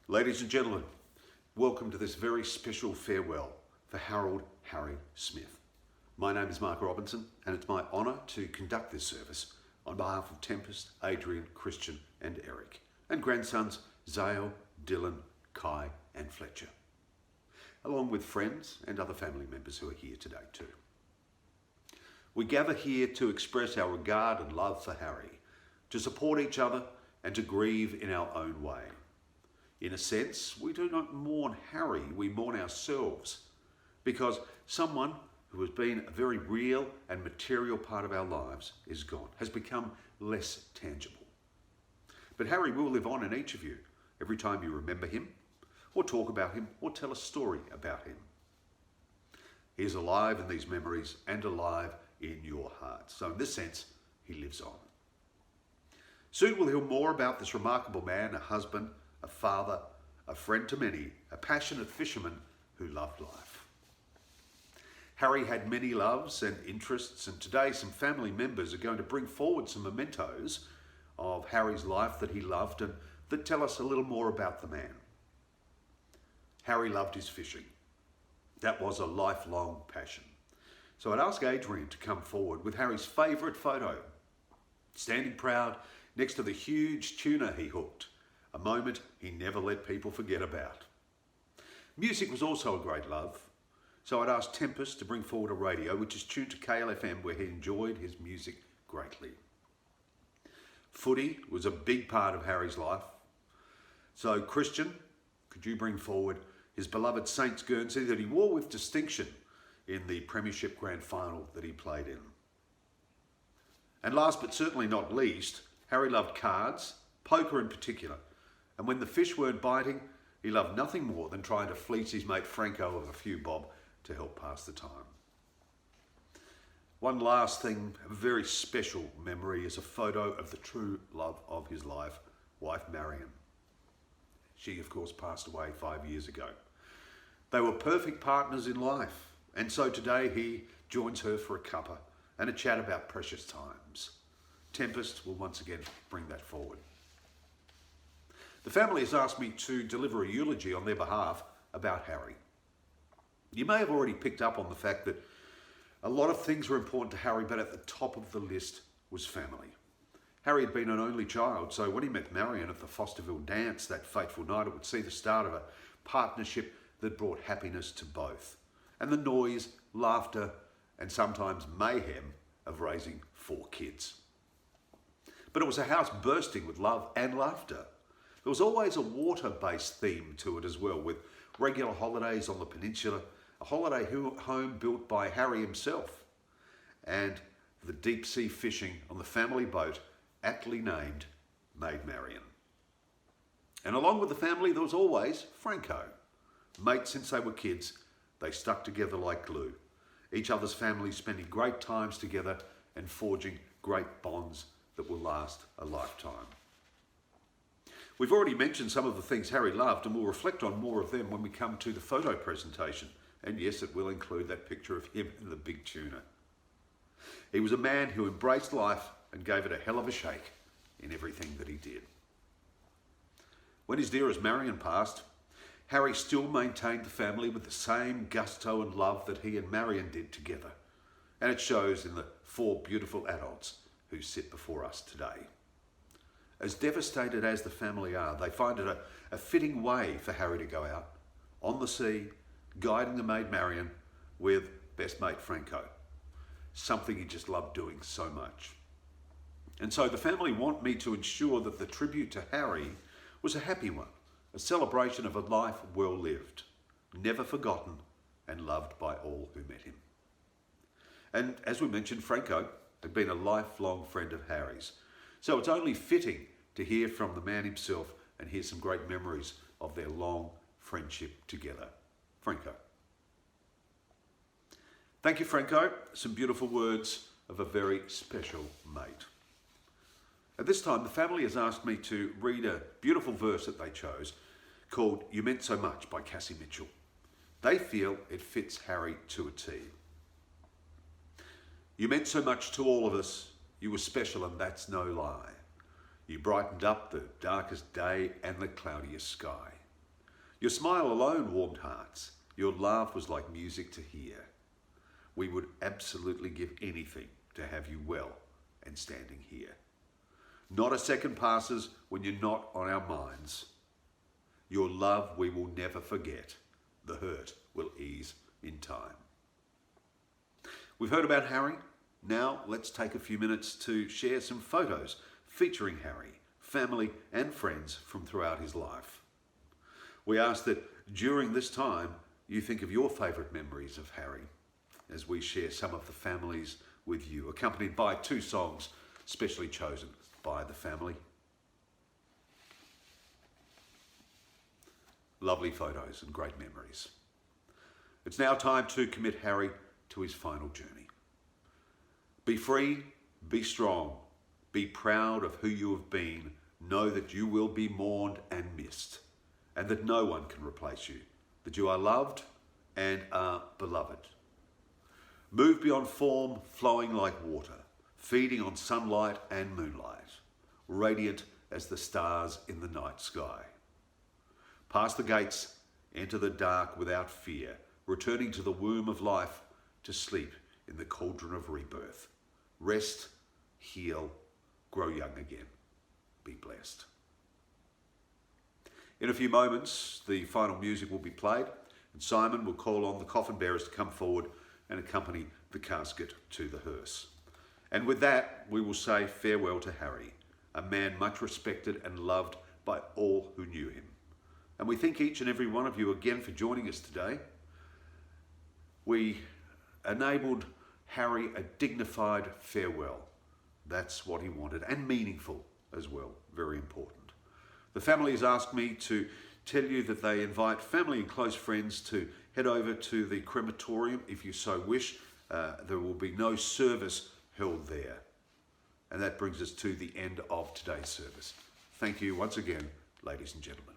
Ladies and gentlemen, welcome to this very special farewell for Harold Harry Smith. My name is Mark Robinson and it's my honour to conduct this service on behalf of Tempest, Adrian, Christian and Eric, and grandsons Zale, Dylan, Kai and Fletcher, along with friends and other family members who are here today too. We gather here to express our regard and love for Harry, to support each other and to grieve in our own way. In a sense, we do not mourn Harry, we mourn ourselves, because someone who has been a very real and material part of our lives is gone, has become less tangible. But Harry will live on in each of you every time you remember him, or talk about him, or tell a story about him. He is alive in these memories and alive in your hearts. So in this sense, he lives on. Soon we'll hear more about this remarkable man, a husband, a father, a friend to many, a passionate fisherman who loved life. Harry had many loves and interests, and today some family members are going to bring forward some mementos of Harry's life that he loved and that tell us a little more about the man. Harry loved his fishing. That was a lifelong passion. So I'd ask Adrian to come forward with Harry's favourite photo, standing proud next to the huge tuna he hooked, a moment he never let people forget about. Music was also a great love, so I'd ask Tempest to bring forward a radio which is tuned to KLFM, where he enjoyed his music greatly. Footy was a big part of Harry's life, so Christian, could you bring forward his beloved Saints Guernsey that he wore with distinction in the Premiership Grand Final that he played in. And last but certainly not least, Harry loved cards, poker in particular, and when the fish weren't biting, he loved nothing more than trying to fleece his mate Franco of a few bob to help pass the time. One last thing, a very special memory, is a photo of the true love of his life, wife Marion. She, of course, passed away 5 years ago. They were perfect partners in life, and so today he joins her for a cuppa and a chat about precious times. Tempest will once again bring that forward. The family has asked me to deliver a eulogy on their behalf about Harry. You may have already picked up on the fact that a lot of things were important to Harry, but at the top of the list was family. Harry had been an only child, so when he met Marion at the Fosterville dance that fateful night, it would see the start of a partnership that brought happiness to both, and the noise, laughter, and sometimes mayhem of raising 4 kids. But it was a house bursting with love and laughter. There was always a water-based theme to it as well, with regular holidays on the peninsula, a holiday home built by Harry himself, and the deep sea fishing on the family boat, aptly named Maid Marian. And along with the family, there was always Franco. Mates since they were kids, they stuck together like glue. Each other's families spending great times together and forging great bonds that will last a lifetime. We've already mentioned some of the things Harry loved, and we'll reflect on more of them when we come to the photo presentation. And yes, it will include that picture of him and the big tuna. He was a man who embraced life and gave it a hell of a shake in everything that he did. When his dearest Marion passed, Harry still maintained the family with the same gusto and love that he and Marion did together. And it shows in the 4 beautiful adults who sit before us today. As devastated as the family are, they find it a fitting way for Harry to go out on the sea, guiding the Maid Marian with best mate Franco, something he just loved doing so much. And so the family want me to ensure that the tribute to Harry was a happy one, a celebration of a life well lived, never forgotten and loved by all who met him. And as we mentioned, Franco had been a lifelong friend of Harry's. So it's only fitting to hear from the man himself and hear some great memories of their long friendship together. Franco. Thank you, Franco. Some beautiful words of a very special mate. At this time, the family has asked me to read a beautiful verse that they chose called You Meant So Much by Cassie Mitchell. They feel it fits Harry to a T. You meant so much to all of us. You were special, and that's no lie. You brightened up the darkest day and the cloudiest sky. Your smile alone warmed hearts. Your laugh was like music to hear. We would absolutely give anything to have you well and standing here. Not a second passes when you're not on our minds. Your love we will never forget. The hurt will ease in time. We've heard about Harry. Now let's take a few minutes to share some photos featuring Harry, family and friends from throughout his life. We ask that during this time you think of your favourite memories of Harry as we share some of the families with you, accompanied by 2 songs specially chosen by the family. Lovely photos and great memories. It's now time to commit Harry to his final journey. Be free, be strong, be proud of who you have been. Know that you will be mourned and missed, and that no one can replace you, that you are loved and are beloved. Move beyond form, flowing like water, feeding on sunlight and moonlight, radiant as the stars in the night sky. Past the gates, enter the dark without fear, returning to the womb of life to sleep in the cauldron of rebirth. Rest, heal, grow young again. Be blessed. In a few moments, the final music will be played, and Simon will call on the coffin bearers to come forward and accompany the casket to the hearse. And with that, we will say farewell to Harry, a man much respected and loved by all who knew him. And we thank each and every one of you again for joining us today. We enabled Harry a dignified farewell. That's what he wanted, and meaningful as well, very important. The family has asked me to tell you that they invite family and close friends to head over to the crematorium if you so wish. There will be no service held there. And that brings us to the end of today's service. Thank you once again, ladies and gentlemen.